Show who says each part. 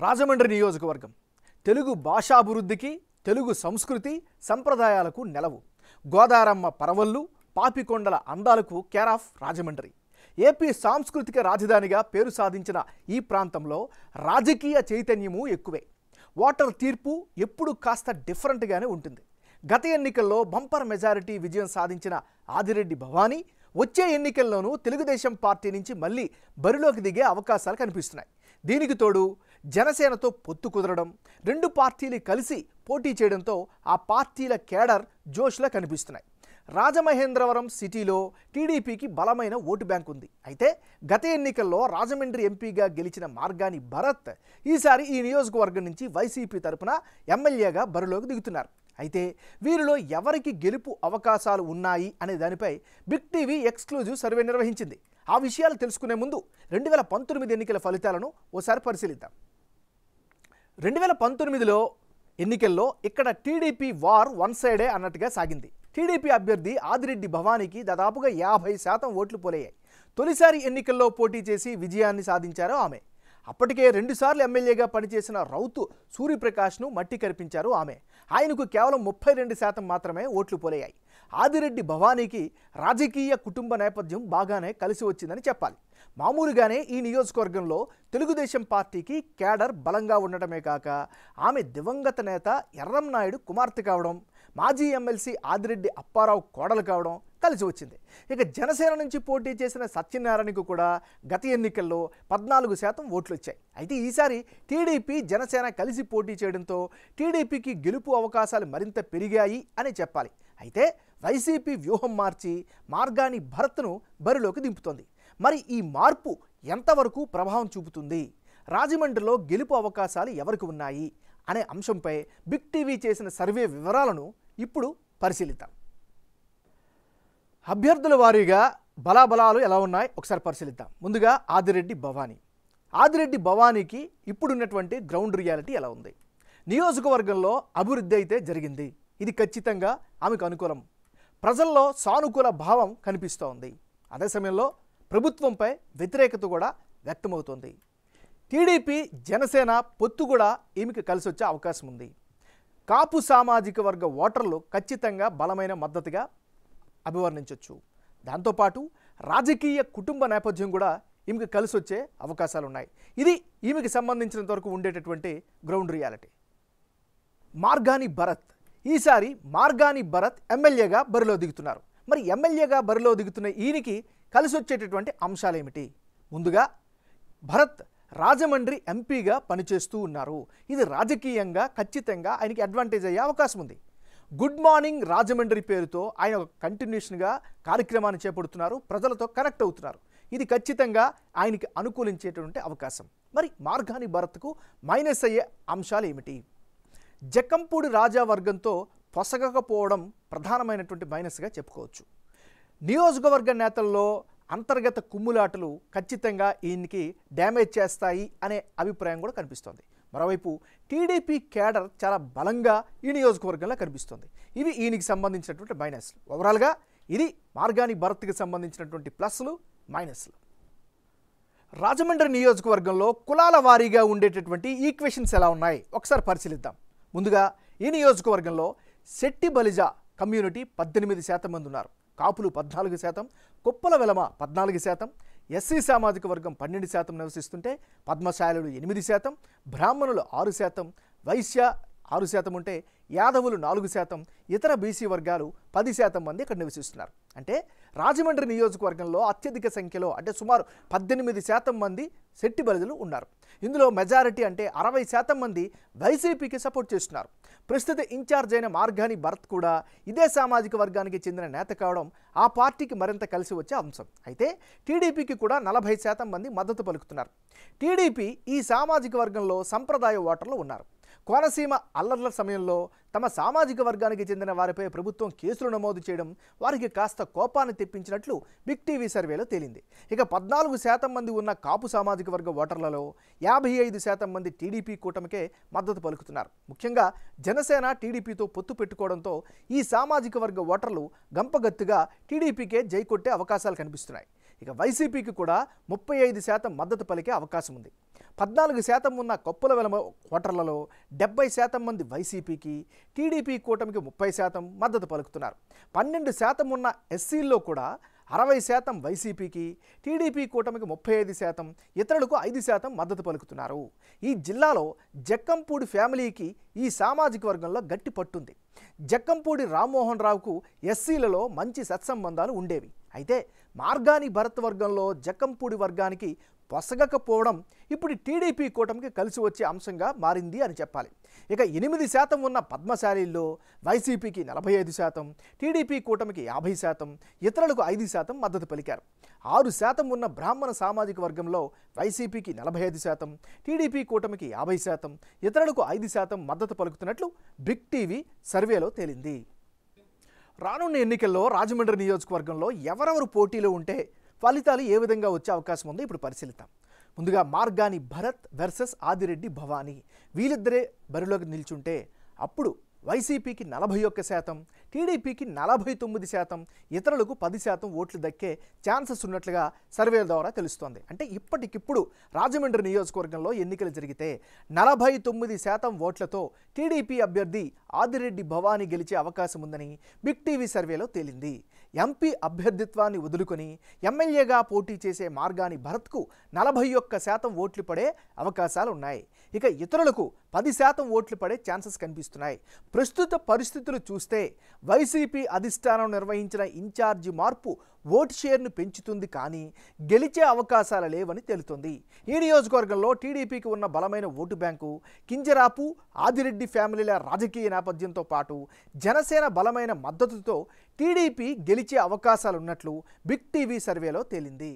Speaker 1: రాజమండ్రి నియోజకవర్గం తెలుగు భాషాభివృద్ధికి, తెలుగు సంస్కృతి సంప్రదాయాలకు నెలవు. గోదారమ్మ పరవళ్ళు, పాపికొండల అందాలకు కేర్ ఆఫ్ రాజమండ్రి. ఏపీ సాంస్కృతిక రాజధానిగా పేరు సాధించిన ఈ ప్రాంతంలో రాజకీయ చైతన్యము ఎక్కువే. ఓటర్ తీర్పు ఎప్పుడు కాస్త డిఫరెంట్గానే ఉంటుంది. గత ఎన్నికల్లో బంపర్ మెజారిటీ విజయం సాధించిన ఆదిరెడ్డి భవానీ వచ్చే ఎన్నికల్లోనూ తెలుగుదేశం పార్టీ నుంచి మళ్ళీ బరిలోకి దిగే అవకాశాలు కనిపిస్తున్నాయి. దీనికి తోడు జనసేనతో పొత్తు కుదరడం, రెండు పార్టీలు కలిసి పోటీ చేయడంతో ఆ పార్టీల కేడర్ జోష్లా కనిపిస్తున్నాయి. రాజమహేంద్రవరం సిటీలో టీడీపీకి బలమైన ఓటు బ్యాంక్ ఉంది. అయితే గత ఎన్నికల్లో రాజమండ్రి ఎంపీగా గెలిచిన మార్గాని భరత్ ఈసారి ఈ నియోజకవర్గం నుంచి వైసీపీ తరపున ఎమ్మెల్యేగా బరిలోకి దిగుతున్నారు. అయితే వీరిలో ఎవరికి గెలుపు అవకాశాలు ఉన్నాయి అనే దానిపై బిగ్ టీవీ ఎక్స్క్లూజివ్ సర్వే నిర్వహించింది. ఆ విషయాలు తెలుసుకునే ముందు 2019 ఎన్నికల ఫలితాలను ఓసారి పరిశీలిద్దాం. 2019లో ఎన్నికల్లో ఇక్కడ టీడీపీ వార్ వన్ సైడే అన్నట్టుగా సాగింది. టీడీపీ అభ్యర్థి ఆదిరెడ్డి భవానీకి దాదాపుగా 50% ఓట్లు పోలయ్యాయి. తొలిసారి ఎన్నికల్లో పోటీ చేసి విజయాన్ని సాధించారు ఆమె. అప్పటికే 2 సార్లు ఎమ్మెల్యేగా పనిచేసిన రౌతు సూర్యప్రకాష్ను మట్టి కరిపించారు ఆమె. ఆయనకు కేవలం 32% మాత్రమే ఓట్లు పోలయ్యాయి. ఆదిరెడ్డి భవానీకి రాజకీయ కుటుంబ నేపథ్యం బాగానే కలిసి వచ్చిందని చెప్పాలి. మామూలుగానే ఈ నియోజకవర్గంలో తెలుగుదేశం పార్టీకి కేడర్ బలంగా ఉండటమే కాక ఆమె దివంగత నేత ఎర్రంనాయుడు కుమార్తె కావడం, మాజీ ఎమ్మెల్సీ ఆదిరెడ్డి అప్పారావు కోడలు కావడం కలిసి వచ్చింది. ఇక జనసేన నుంచి పోటీ చేసిన సత్యనారాయణకు కూడా గత ఎన్నికల్లో 14% ఓట్లు వచ్చాయి. అయితే ఈసారి టీడీపీ జనసేన కలిసి పోటీ చేయడంతో టీడీపీకి గెలుపు అవకాశాలు మరింత పెరిగాయి అని చెప్పాలి. అయితే వైసీపీ వ్యూహం మార్చి మార్గాని భరత్ను బరిలోకి దింపుతోంది. మరి ఈ మార్పు ఎంతవరకు ప్రభావం చూపుతుంది, రాజమండ్రిలో గెలుపు అవకాశాలు ఎవరికి ఉన్నాయి అనే అంశంపై బిగ్ టీవీ చేసిన సర్వే వివరాలను ఇప్పుడు పరిశీలిద్దాం. అభ్యర్థుల వారీగా బలాబలాలు ఎలా ఉన్నాయి ఒకసారి పరిశీలిద్దాం. ముందుగా ఆదిరెడ్డి భవానీకి ఇప్పుడున్నటువంటి గ్రౌండ్ రియాలిటీ ఎలా ఉంది? నియోజకవర్గంలో అభివృద్ధి అయితే జరిగింది, ఇది ఖచ్చితంగా ఆమెకు అనుకూలం. ప్రజల్లో సానుకూల భావం కనిపిస్తోంది. అదే సమయంలో ప్రభుత్వంపై వ్యతిరేకత కూడా వ్యక్తమవుతోంది. టీడీపీ జనసేన పొత్తు కూడా ఈమెకి కలిసి వచ్చే అవకాశం ఉంది. కాపు సామాజిక వర్గ ఓటర్లు ఖచ్చితంగా బలమైన మద్దతుగా అభివర్ణించవచ్చు. దాంతోపాటు రాజకీయ కుటుంబ నేపథ్యం కూడా ఈమెకి కలిసి వచ్చే అవకాశాలు ఉన్నాయి. ఇది ఈమెకి సంబంధించినంత వరకు ఉండేటటువంటి గ్రౌండ్ రియాలిటీ. ఈసారి మార్గాని భరత్ ఎమ్మెల్యేగా బరిలో దిగుతున్నారు. మరి ఎమ్మెల్యేగా బరిలో దిగుతున్న ఈయనకి కలిసి వచ్చేటటువంటి అంశాలు ఏమిటి? ముందుగా భరత్ రాజమండ్రి ఎంపీగా పనిచేస్తూ ఉన్నారు. ఇది రాజకీయంగా ఖచ్చితంగా ఆయనకి అడ్వాంటేజ్ అయ్యే అవకాశం ఉంది. గుడ్ మార్నింగ్ రాజమండ్రి పేరుతో ఆయన ఒక కంటిన్యూషన్గా కార్యక్రమాన్ని చేపడుతున్నారు, ప్రజలతో కనెక్ట్ అవుతున్నారు. ఇది ఖచ్చితంగా ఆయనకి అనుకూలించేటువంటి అవకాశం. మరి మార్గాని భరత్కు మైనస్ అయ్యే అంశాలు ఏమిటి? జక్కంపూడి రాజా వర్గంతో పొసగకపోవడం ప్రధానమైనటువంటి మైనస్గా చెప్పుకోవచ్చు. నియోజకవర్గ నేతల్లో అంతర్గత కుమ్ములాటలు ఖచ్చితంగా ఈయనకి డ్యామేజ్ చేస్తాయి అనే అభిప్రాయం కూడా కనిపిస్తోంది. మరోవైపు టీడీపీ కేడర్ చాలా బలంగా ఈ నియోజకవర్గంలో కనిపిస్తోంది. ఇవి ఈయనకి సంబంధించినటువంటి మైనస్లు. ఓవరాల్గా ఇది మార్గాని భరత్కి సంబంధించినటువంటి ప్లస్లు, మైనస్లు. రాజమండ్రి నియోజకవర్గంలో కులాల వారీగా ఉండేటటువంటి ఈక్వేషన్స్ ఎలా ఉన్నాయి ఒకసారి పరిశీలిద్దాం. ముందుగా ఈ నియోజకవర్గంలో శెట్టి బలిజ కమ్యూనిటీ 18% మంది ఉన్నారు. కాపులు 14%, కుప్పల వెలమ 14%, ఎస్సీ సామాజిక వర్గం 12% నివసిస్తుంటే పద్మశాలులు 8%, బ్రాహ్మణులు 6%, వైశ్య 6% ఉంటే యాదవులు 4%, ఇతర బీసీ వర్గాలు 10% మంది ఇక్కడ నివసిస్తున్నారు. అంటే రాజమండ్రి నియోజకవర్గంలో అత్యధిక సంఖ్యలో అంటే సుమారు 18% మంది శెట్టి బలిజలు ఉన్నారు. ఇందులో మెజారిటీ అంటే 60% మంది వైసీపీకి సపోర్ట్ చేస్తున్నారు. ప్రస్తుత ఇన్ఛార్జ్ అయిన మార్గాని భరత్ కూడా ఇదే సామాజిక వర్గానికి చెందిన నేత కావడం ఆ పార్టీకి మరింత కలిసి వచ్చే అంశం. అయితే టీడీపీకి కూడా 40% మంది మద్దతు పలుకుతున్నారు. టీడీపీ ఈ సామాజిక వర్గంలో సంప్రదాయ ఓటర్లు ఉన్నారు. కోనసీమ అల్లర్ల సమయంలో తమ సామాజిక వర్గానికి చెందిన వారిపై ప్రభుత్వం కేసులు నమోదు చేయడం వారికి కాస్త కోపాన్ని తెప్పించినట్లు బిగ్ టీవీ సర్వేలో తేలింది. ఇక 14% మంది ఉన్న కాపు సామాజిక వర్గ ఓటర్లలో 55% మంది టీడీపీ కూటమికే మద్దతు పలుకుతున్నారు. ముఖ్యంగా జనసేన టీడీపీతో పొత్తు పెట్టుకోవడంతో ఈ సామాజిక వర్గ ఓటర్లు గంపగత్తుగా టీడీపీకే జై కొట్టే అవకాశాలు కనిపిస్తున్నాయి. ఇక వైసీపీకి కూడా 35% మద్దతు పలికే అవకాశం ఉంది. 14% ఉన్న కొప్పుల వెలమ ఓటర్లలో 70% మంది వైసీపీకి, టీడీపీ కూటమికి 30% మద్దతు పలుకుతున్నారు. 12% ఉన్న ఎస్సీల్లో కూడా 60% వైసీపీకి, టీడీపీ కూటమికి 35%, ఇతరులకు 5% మద్దతు పలుకుతున్నారు. ఈ జిల్లాలో జక్కంపూడి ఫ్యామిలీకి ఈ సామాజిక వర్గంలో గట్టి పట్టుంది. జక్కంపూడి రామ్మోహన్ రావుకు ఎస్సీలలో మంచి సత్సంబంధాలు ఉండేవి. అయితే మార్గాని భరత్ వర్గంలో జక్కంపూడి వర్గానికి పొసగకపోవడం ఇప్పుడు టీడీపీ కూటమికి కలిసి వచ్చే అంశంగా మారింది అని చెప్పాలి. ఇక 8% ఉన్న పద్మశాలీల్లో వైసీపీకి 45%, టీడీపీ కూటమికి 50%, ఇతరులకు 5% మద్దతు పలికారు. 6% ఉన్న బ్రాహ్మణ సామాజిక వర్గంలో వైసీపీకి 45%, టీడీపీ కూటమికి 50%, ఇతరులకు 5% మద్దతు పలుకుతున్నట్లు బిగ్ టీవీ సర్వేలో తేలింది. రానున్న ఎన్నికల్లో రాజమండ్రి నియోజకవర్గంలో ఎవరెవరు పోటీలో ఉంటే ఫలితాలు ఏ విధంగా వచ్చే అవకాశం ఉందో ఇప్పుడు పరిశీలిద్దాం. ముందుగా మార్గాని భరత్ వర్సెస్ ఆదిరెడ్డి భవానీ, వీళ్ళిద్దరే బరిలోకి నిల్చుంటే అప్పుడు వైసీపీకి 41%, టీడీపీకి 49%, ఇతరులకు 10% ఓట్లు దక్కే ఛాన్సెస్ ఉన్నట్లుగా సర్వేల ద్వారా తెలుస్తోంది. అంటే ఇప్పటికిప్పుడు రాజమండ్రి నియోజకవర్గంలో ఎన్నికలు జరిగితే 49% ఓట్లతో టీడీపీ అభ్యర్థి ఆదిరెడ్డి భవానీ గెలిచే అవకాశం ఉందని బిగ్ టీవీ సర్వేలో తేలింది. ఎంపీ అభ్యర్థిత్వాన్ని వదులుకొని ఎమ్మెల్యేగా పోటీ చేసే మార్గాని భరత్కు 41% ఓట్లు పడే అవకాశాలు ఉన్నాయి. ఇక ఇతరులకు 10% ఓట్లు పడే ఛాన్సెస్ కనిపిస్తున్నాయి. ప్రస్తుత పరిస్థితులు చూస్తే వైసీపీ అధిష్టానం నిర్వహించిన ఇన్ఛార్జి మార్పు ఓటు షేర్ను పెంచుతుంది, కానీ గెలిచే అవకాశాలు లేవని తెలుతోంది. ఈ నియోజకవర్గంలో టీడీపీకి ఉన్న బలమైన ఓటు బ్యాంకు, కింజరాపు ఆదిరెడ్డి ఫ్యామిలీల రాజకీయ నేపథ్యంతో పాటు జనసేన బలమైన మద్దతుతో టీడీపీ గెలిచే అవకాశాలున్నట్లు బిగ్ టీవీ సర్వేలో తేలింది.